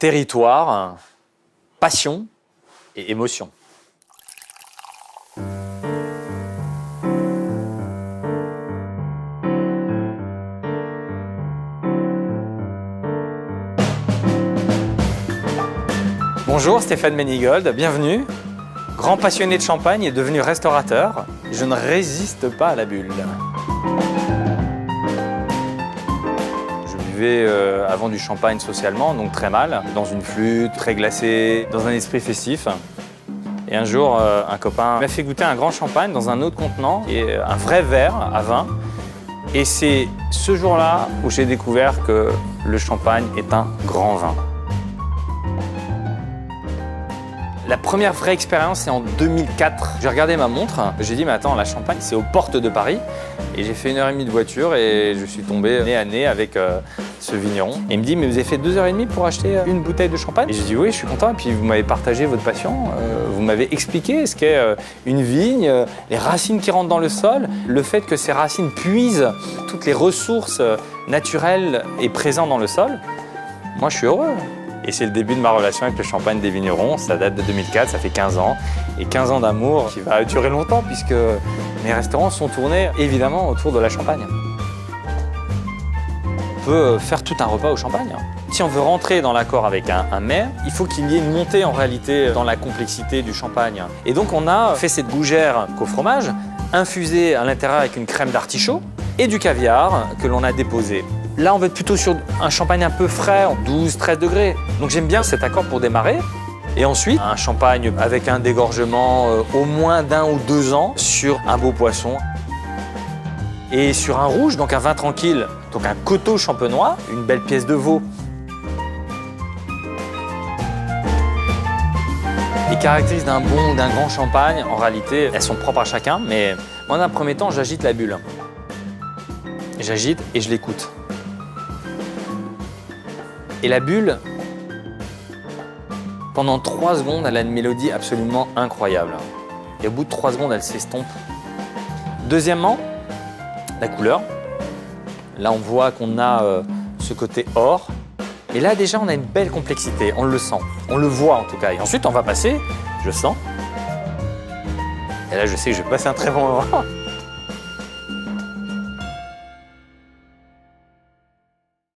territoire, passion et émotion. Bonjour, Stéphane Ménigold, bienvenue. Grand passionné de champagne et devenu restaurateur, je ne résiste pas à la bulle. Je buvais avant du champagne socialement, donc très mal, dans une flûte, très glacée, dans un esprit festif. Et un jour, un copain m'a fait goûter un grand champagne dans un autre contenant, et un vrai verre à vin. Et c'est ce jour-là où j'ai découvert que le champagne est un grand vin. La première vraie expérience, c'est en 2004. J'ai regardé ma montre, j'ai dit, mais attends, la Champagne, c'est aux portes de Paris. Et j'ai fait 1h30 de voiture et je suis tombé nez à nez avec ce vigneron. Et il me dit, mais vous avez fait 2h30 pour acheter une bouteille de champagne? Et j'ai dit, oui, je suis content. Et puis vous m'avez partagé votre passion, vous m'avez expliqué ce qu'est une vigne, les racines qui rentrent dans le sol, le fait que ces racines puisent toutes les ressources naturelles et présentes dans le sol. Moi, je suis heureux. Et c'est le début de ma relation avec le champagne des vignerons. Ça date de 2004, ça fait 15 ans. Et 15 ans d'amour qui va durer longtemps puisque mes restaurants sont tournés évidemment autour de la Champagne. On peut faire tout un repas au champagne. Si on veut rentrer dans l'accord avec un mets, il faut qu'il y ait une montée en réalité dans la complexité du champagne. Et donc on a fait cette gougère qu'au fromage, infusée à l'intérieur avec une crème d'artichaut et du caviar que l'on a déposé. Là, on va être plutôt sur un champagne un peu frais, en 12-13 degrés. Donc j'aime bien cet accord pour démarrer. Et ensuite, un champagne avec un dégorgement au moins d'1 ou 2 ans sur un beau poisson. Et sur un rouge, donc un vin tranquille, donc un coteau champenois, une belle pièce de veau. Les caractéristiques d'un bon ou d'un grand champagne, en réalité, elles sont propres à chacun. Mais moi, dans un premier temps, j'agite la bulle. J'agite et je l'écoute. Et la bulle, pendant 3 secondes, elle a une mélodie absolument incroyable. Et au bout de 3 secondes, elle s'estompe. Deuxièmement, la couleur. Là, on voit qu'on a ce côté or. Et là, déjà, on a une belle complexité. On le sent. On le voit, en tout cas. Et ensuite, on va passer, je sens. Et là, je sais que je vais passer un très bon moment.